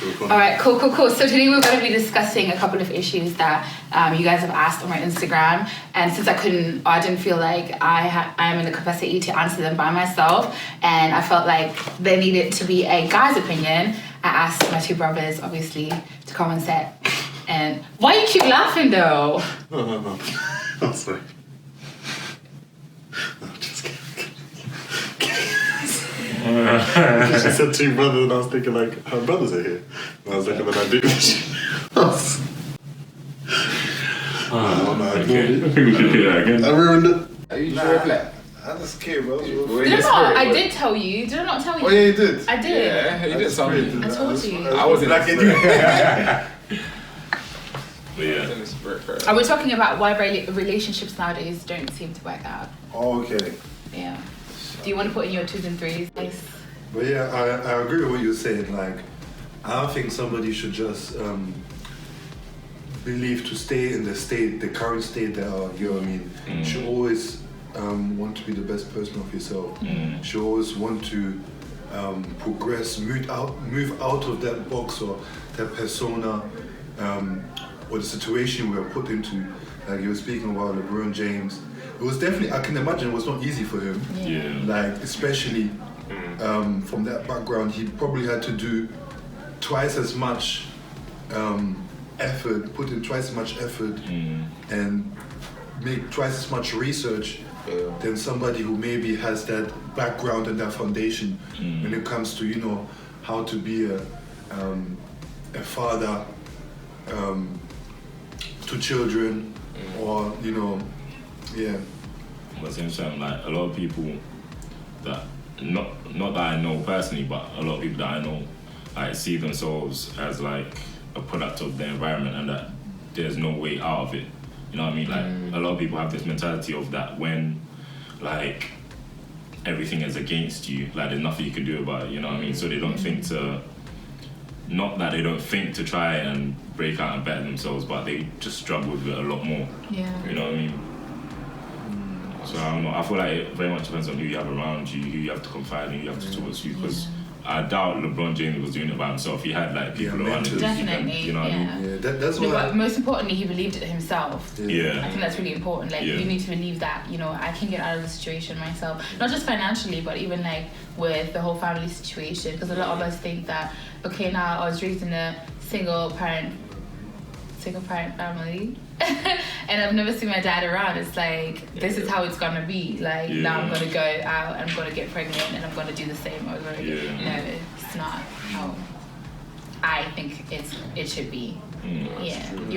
All right, cool. So today we're going to be discussing a couple of issues that you guys have asked on my Instagram, and since I didn't feel like I am in the capacity to answer them by myself, and I felt like there needed to be a guy's opinion. I asked my two brothers, obviously, to come and sit. And why you keep laughing though? No. I'm sorry. No, just kidding. She said two brothers, and I was thinking like, her brothers are here. And I was like, and then I do. I think we should do that again. I ruined it. Are you sure, Black? I just came, bro. Did I did tell you. Did I not tell you? Oh yeah, you did. I did. Yeah, you did something. I told you. I wasn't like it. But yeah. Are we talking about why relationships nowadays don't seem to work out? Oh, okay. Yeah. Do you want to put in your 2s and 3s? Nice. But yeah, I agree with what you're saying. Like, I don't think somebody should just believe to stay in the current state they are. You know what I mean? You should always want to be the best person of yourself. You should always want to progress, move out of that box or that persona or the situation we were put into. Like you were speaking about LeBron James. It was definitely, I can imagine it was not easy for him. Yeah. Like, especially from that background, he probably had to do twice as much effort, put in twice as much effort and make twice as much research than somebody who maybe has that background and that foundation when it comes to, you know, how to be a father to children or, you know, yeah. But same time, like a lot of people that not that I know personally, but a lot of people that I know like see themselves as like a product of their environment and that there's no way out of it. You know what I mean? Like a lot of people have this mentality of that when like everything is against you, like there's nothing you can do about it, you know what I mean? So they don't think to not that they don't think to try and break out and better themselves, but they just struggle with it a lot more. Yeah. You know what I mean? So I don't know. I feel like it very much depends on who you have around you, who you have to confide in, who you have to talk to. Because I doubt LeBron James was doing it by himself. He had like people around him. Definitely. You know what I mean? Yeah, that's No, what but most importantly, he believed it himself. Yeah. I think that's really important. Like, you need to believe that, you know, I can get out of the situation myself. Not just financially, but even like with the whole family situation. Because a lot of us think that, okay, now I was raised in a single parent family and I've never seen my dad around. It's like, this is how it's gonna be. Like, now I'm gonna go out and I'm gonna get pregnant and I'm gonna do the same over again. No, it's not how I think it should be. You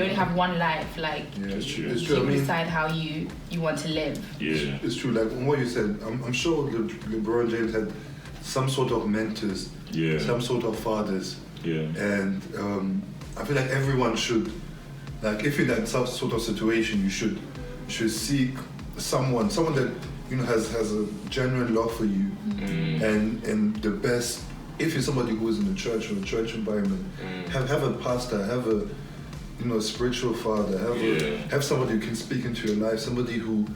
only have one life. Like, It's true. It's true. you decide how you want to live. Yeah. It's true. Like on what you said, I'm sure LeBron James had some sort of mentors, some sort of fathers, and I feel like everyone should, like if you're in that sort of situation, you should seek someone that you know has a genuine love for you, and the best. If you're somebody who is in the church or a church environment, have a pastor, have a spiritual father, have somebody who can speak into your life, somebody who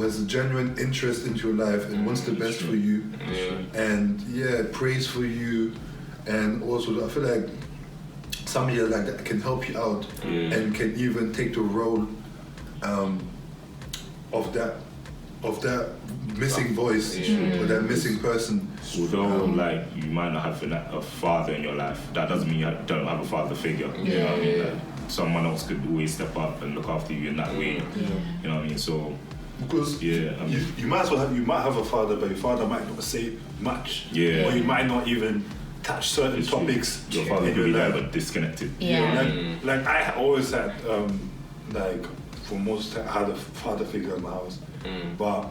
has a genuine interest into your life and wants the best for you, and prays for you, and also I feel like somebody like that can help you out and can even take the role of that missing voice or that missing person. Although like you might not have a father in your life, that doesn't mean you don't have a father figure. You know what I mean? Like, someone else could always step up and look after you in that way. You know what I mean? So because you might as well have a father, but your father might not say much. Or you might not even touch certain topics. Your father could be there but disconnected. Like I always had like for most I had a father figure in my house, but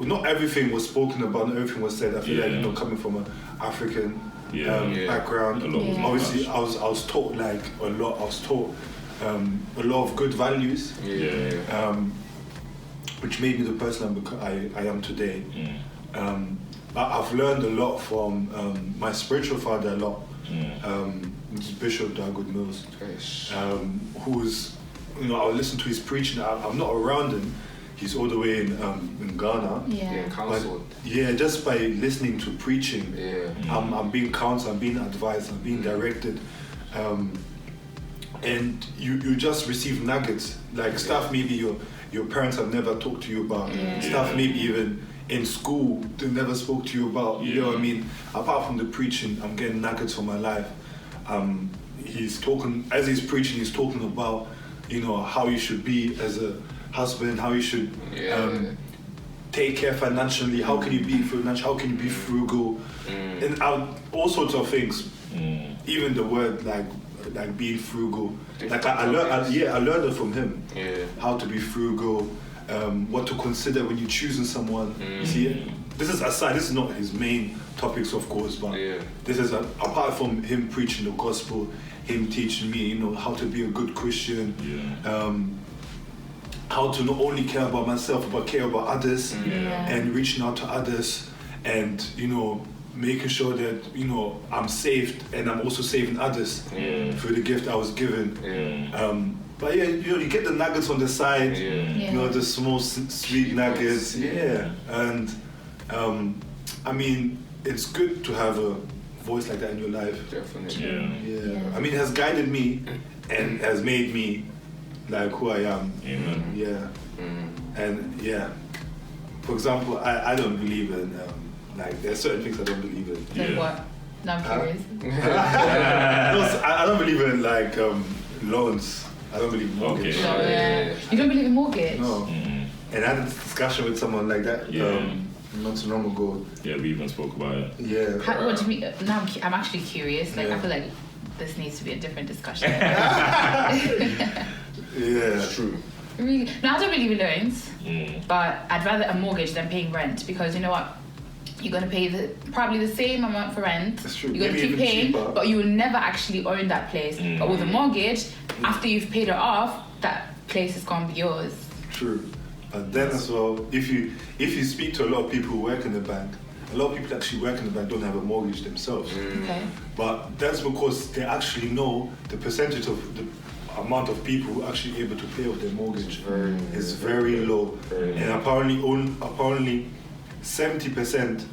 not everything was spoken about, not everything was said. I feel like coming from an African background, obviously I was taught like a lot. I was taught a lot of good values, which made me the person I am today. I've learned a lot from my spiritual father a lot, Bishop Dargood Mills, who's I would listen to his preaching. I'm not around him. he's all the way in Ghana. Yeah. Counseled. But just by listening to preaching, Yeah. I'm being counseled, I'm being advised, I'm being directed. And you just receive nuggets, like stuff maybe your parents have never talked to you about, stuff maybe even in school they never spoke to you about. You know what I mean? Apart from the preaching, I'm getting nuggets for my life. He's talking, as he's preaching, he's talking about, how you should be as a husband, how you should take care financially, how can you be financial, how can you be frugal, and all sorts of things. Even the word like being frugal. Like I learned it from him. Yeah. How to be frugal, what to consider when you're choosing someone. See, this is aside. This is not his main topics, of course, but this is apart from him preaching the gospel, him teaching me, how to be a good Christian. How to not only care about myself but care about others, and reaching out to others, and making sure that I'm saved and I'm also saving others through the gift I was given. But you get the nuggets on the side, the small sweet nuggets, and I mean, it's good to have a voice like that in your life. Definitely. I mean, it has guided me and has made me like who I am. And for example, I don't believe in like there's certain things I don't believe in. Like what? No, I'm curious. I don't believe in like loans. I don't believe in mortgage. You don't believe in mortgage? No. And I had a discussion with someone like that not too long ago. Yeah, we even spoke about it. What do you mean? Now I'm actually curious. Like I feel like this needs to be a different discussion. It's true. Really? No, I don't believe in loans, but I'd rather a mortgage than paying rent, because you know what? You're going to pay probably the same amount for rent. That's true. You're going to keep paying, but you will never actually own that place. But with a mortgage, after you've paid it off, that place is going to be yours. True. But then as well, if you speak to a lot of people who work in the bank, a lot of people actually work in the bank don't have a mortgage themselves. Okay. But that's because they actually know the percentage of the amount of people who are actually able to pay off their mortgage is very low. And apparently 70%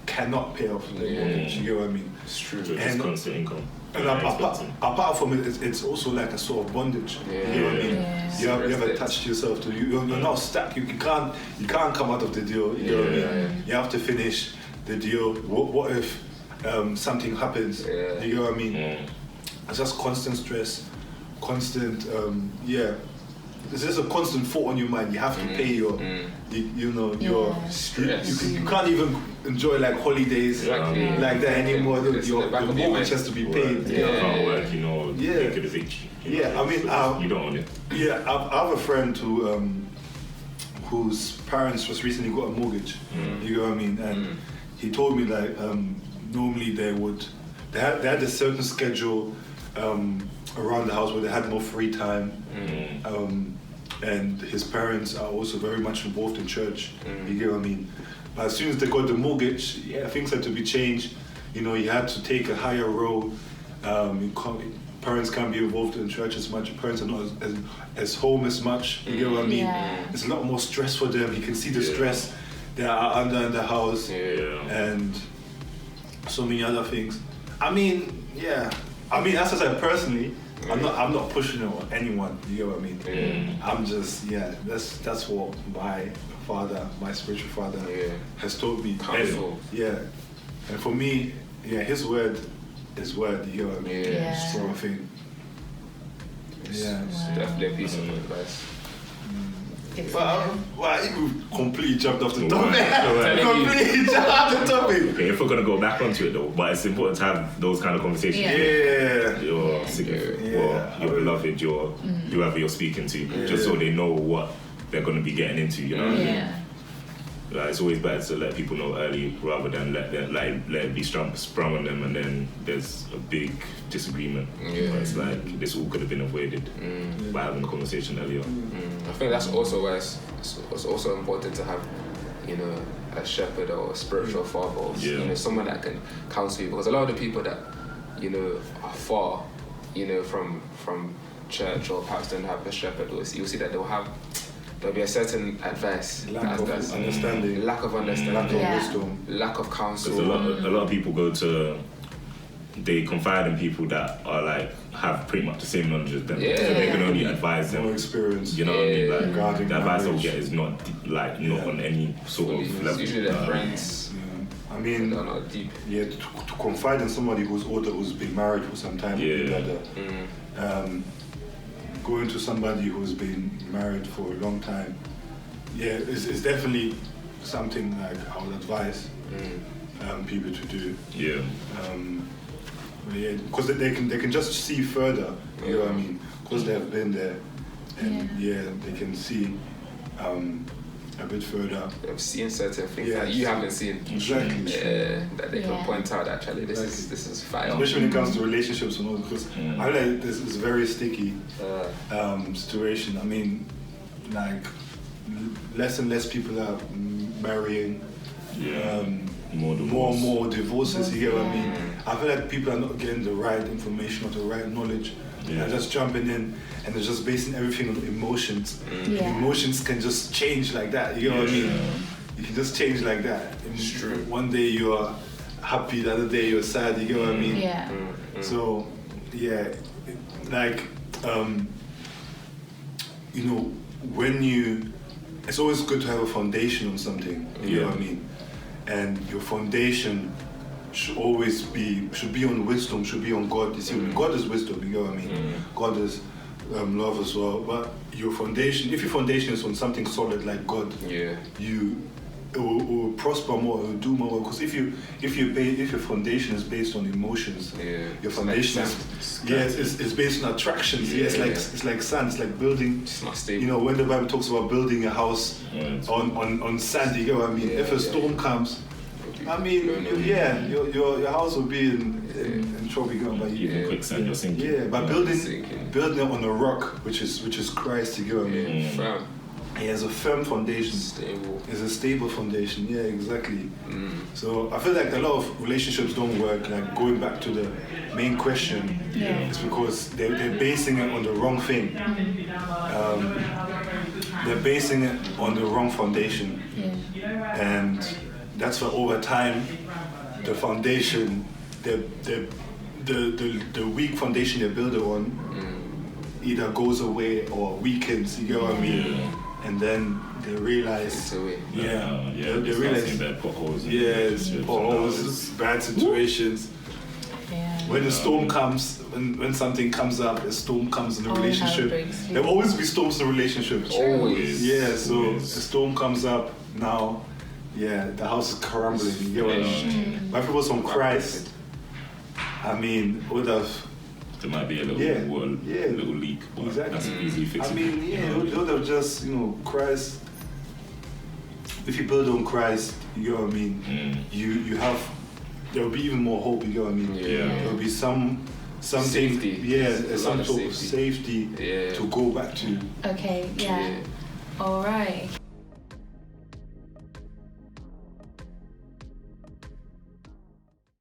cannot pay off their mortgage. You get what I mean? It's true. So it's constant income. And apart from it, it's also like a sort of bondage. You know what I mean? You have attached yourself to you're not stuck. You can't come out of the deal. You know what I mean? You have to finish the deal. What if something happens? You know what I mean? It's just constant stress, constant There's just a constant thought on your mind. You have to pay your your stress. You can't even enjoy like holidays like that anymore. Your mortgage has to be paid. You can't work, they could evict you. I mean, you don't own it. Yeah, I have a friend whose parents just recently got a mortgage. You know what I mean? And he told me like normally they had a certain schedule around the house where they had more free time. And his parents are also very much involved in church. You get what I mean? But as soon as they got the mortgage, things had to be changed. He had to take a higher role. Parents can't be involved in church as much. Parents are not as home as much. You get what I mean? It's a lot more stress for them. You can see the stress they are under in the house, and so many other things. I mean, as I said, personally, I'm not pushing it on anyone. You get what I mean? I'm just that's what my father, my spiritual father, has taught me. And for me, his word is word. You get what I mean? Sort of thing. It's definitely a piece of advice. Well, I think we've completely jumped off the topic. Completely jumped off the topic. Okay, if we're gonna go back onto it though, but it's important to have those kind of conversations. Your beloved, whoever you're speaking to, just so they know what they're gonna be getting into. You know what I mean? Like, it's always better to let people know early rather than let it be sprung on them and then there's a big disagreement. It's like this all could have been avoided by having a conversation earlier. I think that's also why it's also important to have, a shepherd or a spiritual father, or someone that can counsel you, because a lot of the people that are far, from church or perhaps don't have a shepherd, you'll see that they'll have there'll be a certain advice, lack of understanding, lack of wisdom, lack of counsel. Because a lot of people they confide in people that are like have pretty much the same knowledge as them. Yeah. So they can only advise them. More experience. You know what I mean? Like regarding the advice they'll marriage. get is not on any sort of level. Usually their friends. I mean, they're not deep. Yeah, to confide in somebody who's older, who's been married for some time, would be better. Going to somebody who's been married for a long time, it's definitely something like I would advise people to do. Yeah. Because they can just see further. You know what I mean? Because they have been there, and they can see a bit further. They've seen certain things that you haven't seen. Exactly. That they can point out. Actually, this is fire. Especially when it comes to relationships and all, because I feel like this is a very sticky situation. I mean, like less and less people are marrying. More and more divorces. You get what I mean? I feel like people are not getting the right information or the right knowledge. They're just jumping in and they're just basing everything on emotions. Emotions can just change like that. You know what I mean? You can just change like that. It's true. One day you're happy, the other day you're sad. You get what I mean? Yeah. So like you know, when it's always good to have a foundation on something. You know what I mean? And your foundation should be on wisdom, should be on God. You see, God is wisdom, you know what I mean? God is love as well. But your foundation, if your foundation is on something solid like God, it will prosper more, it will do more. Because if your foundation is based on emotions, your foundation is based on attractions. It's like sand. It's like building. It's not stable. You know, when the Bible talks about building a house on sand, you get what I mean. If a storm comes, I mean, your house will be in trouble. But even quicksand, you're sinking. Yeah, but building it on a rock, which is Christ. You get what I mean. Firm. He has a firm foundation. Stable. It's a stable foundation. Yeah, exactly. So I feel like a lot of relationships don't work. Like going back to the main question, it's because they're basing it on the wrong thing. They're basing it on the wrong foundation, and that's why over time, the foundation, the weak foundation they build it on, either goes away or weakens. You get what I mean? And then they realize, they realize, potholes, bad situations. When a storm comes, when something comes up, a storm comes in a relationship. There will always be storms in relationships. Always. Yeah, so a storm comes up now. Yeah, the house is crumbling. You get what I mean? But if it was on Christ, I mean, would have. There might be a little leak, but that's easily fixable. I mean, it would have just, Christ. If you build on Christ, you know what I mean. You have. There will be even more hope. You know what I mean. There will be something. Safety. Some sort of safety to go back to. Okay. Yeah. All right.